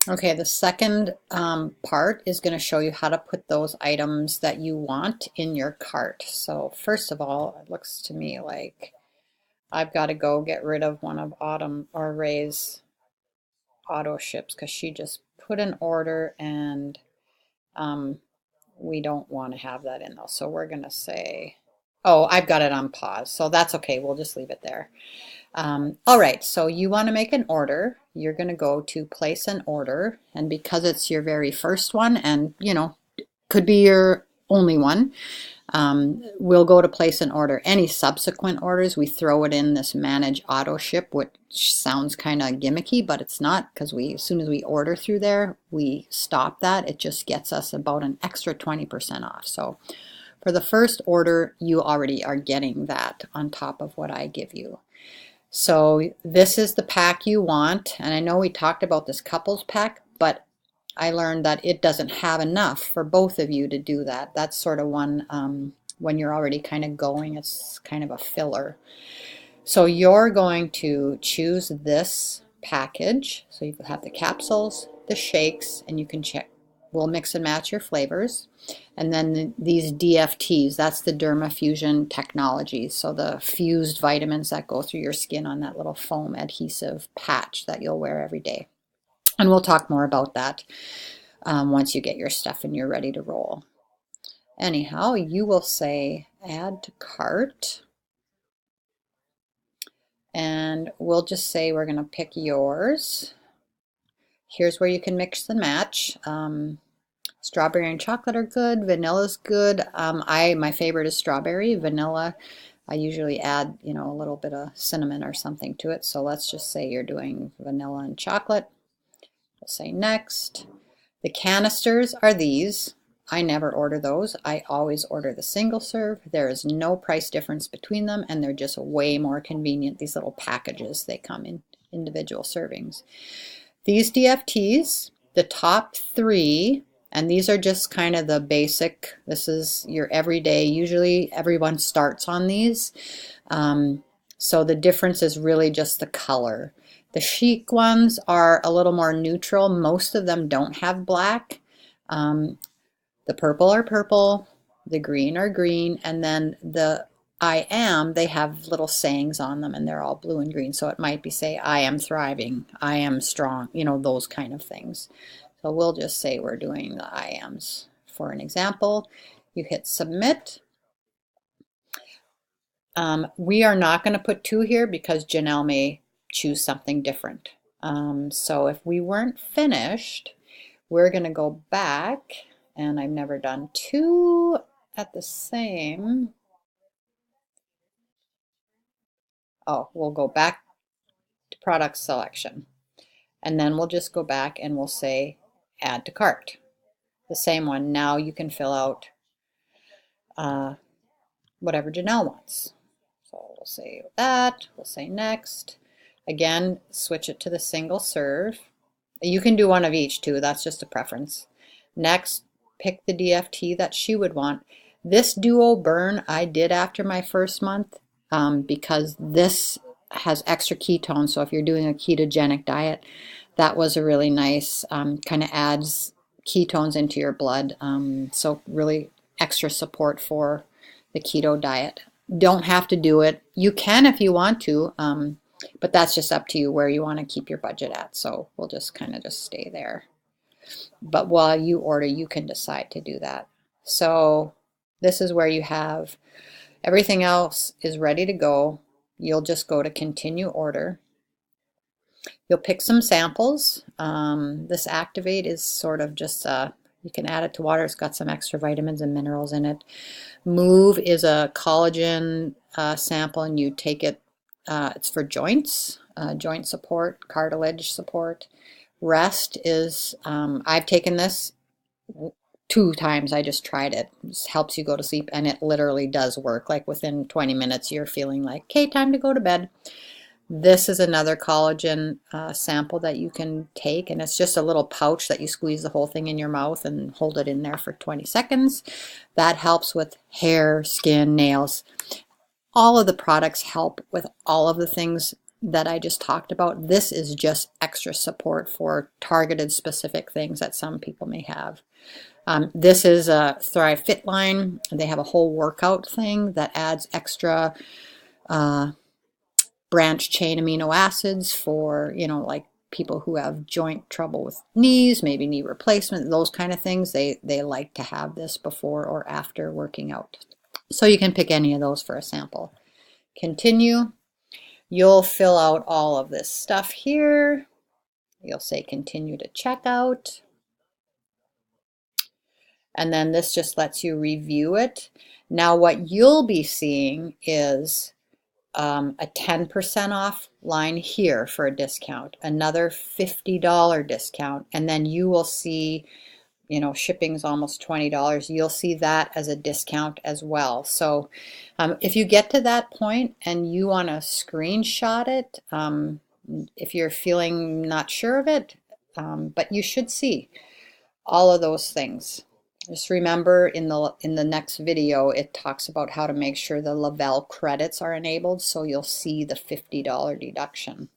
Okay, the second part is going to show you how to put those items that you want in your cart. So first of all, it looks to me like I've got to go get rid of one of Autumn or Ray's auto ships because she just put an order and um, we don't want to have that in though. So we're going to say, oh, I've got it on pause. So that's okay. We'll just leave it there. All right, so you want to make an order. You're going to go to place an order, and because it's your very first one, and could be your only one, we'll go to place an order. Any subsequent orders, we throw it in this manage auto ship, which sounds kind of gimmicky, but it's not because as soon as we order through there, we stop that. It just gets us about an extra 20% off. So for the first order, you already are getting that on top of what I give you. So this is the pack you want, and I know we talked about this couples pack, but I learned that it doesn't have enough for both of you to do that. That's sort of one when you're already kind of going, it's kind of a filler. So you're going to choose this package. So you have the capsules, the shakes, and you can check. We'll mix and match your flavors. And then these DFTs, that's the DermaFusion technology. So the fused vitamins that go through your skin on that little foam adhesive patch that you'll wear every day. And we'll talk more about that once you get your stuff and you're ready to roll. Anyhow, you will say add to cart. And we'll just say we're going to pick yours. Here's where you can mix and match. Strawberry and chocolate are good. Vanilla's good. My favorite is strawberry. Vanilla, I usually add, a little bit of cinnamon or something to it. So let's just say you're doing vanilla and chocolate. We'll say next. The canisters are these. I never order those. I always order the single serve. There is no price difference between them, and they're just way more convenient. These little packages, they come in individual servings. These DFTs, the top three, and these are just kind of the basic, this is your everyday, usually everyone starts on these. So the difference is really just the color. The chic ones are a little more neutral. Most of them don't have black. The purple are purple, the green are green, and then the I am, they have little sayings on them and they're all blue and green. So it might be say, I am thriving, I am strong, those kind of things. So we'll just say we're doing the I ams for an example. You hit submit. We are not going to put 2 here because Janelle may choose something different. So if we weren't finished, we're going to go back, and I've never done 2 at the same. Oh, we'll go back to product selection, and then we'll just go back and we'll say add to cart. The same one. Now you can fill out whatever Janelle wants. So we'll say that, we'll say next. Again, switch it to the single serve. You can do one of each too, that's just a preference. Next, pick the DFT that she would want. This Duo Burn I did after my first month because this has extra ketones. So if you're doing a ketogenic diet, that was a really nice, kind of adds ketones into your blood. So really extra support for the keto diet. Don't have to do it. You can if you want to, but that's just up to you where you want to keep your budget at. So we'll just kind of just stay there. But while you order, you can decide to do that. So this is where you have everything else is ready to go. You'll just go to continue order. You'll pick some samples. This Activate is sort of just you can add it to water. It's got some extra vitamins and minerals in it. Move is a collagen sample, and you take it. It's for joints, joint support, cartilage support. Rest is, I've taken this 2 times. I just tried it. It helps you go to sleep, and it literally does work. Like within 20 minutes, you're feeling like, okay, time to go to bed. This is another collagen sample that you can take, and it's just a little pouch that you squeeze the whole thing in your mouth and hold it in there for 20 seconds. That helps with hair, skin, nails. All of the products help with all of the things. that I just talked about. This is just extra support for targeted specific things that some people may have. This is a Thrive Fit line. They have a whole workout thing that adds extra branch chain amino acids for, like people who have joint trouble with knees, maybe knee replacement, those kind of things. They like to have this before or after working out. So you can pick any of those for a sample. Continue. You'll fill out all of this stuff here. You'll say continue to checkout. And then this just lets you review it. Now what you'll be seeing is a 10% off line here for a discount, another $50 discount, and then you will see, shipping's almost $20. You'll see that as a discount as well. So if you get to that point and you want to screenshot it, if you're feeling not sure of it, but you should see all of those things. Just remember in the next video, it talks about how to make sure the Lavelle credits are enabled, so you'll see the $50 deduction.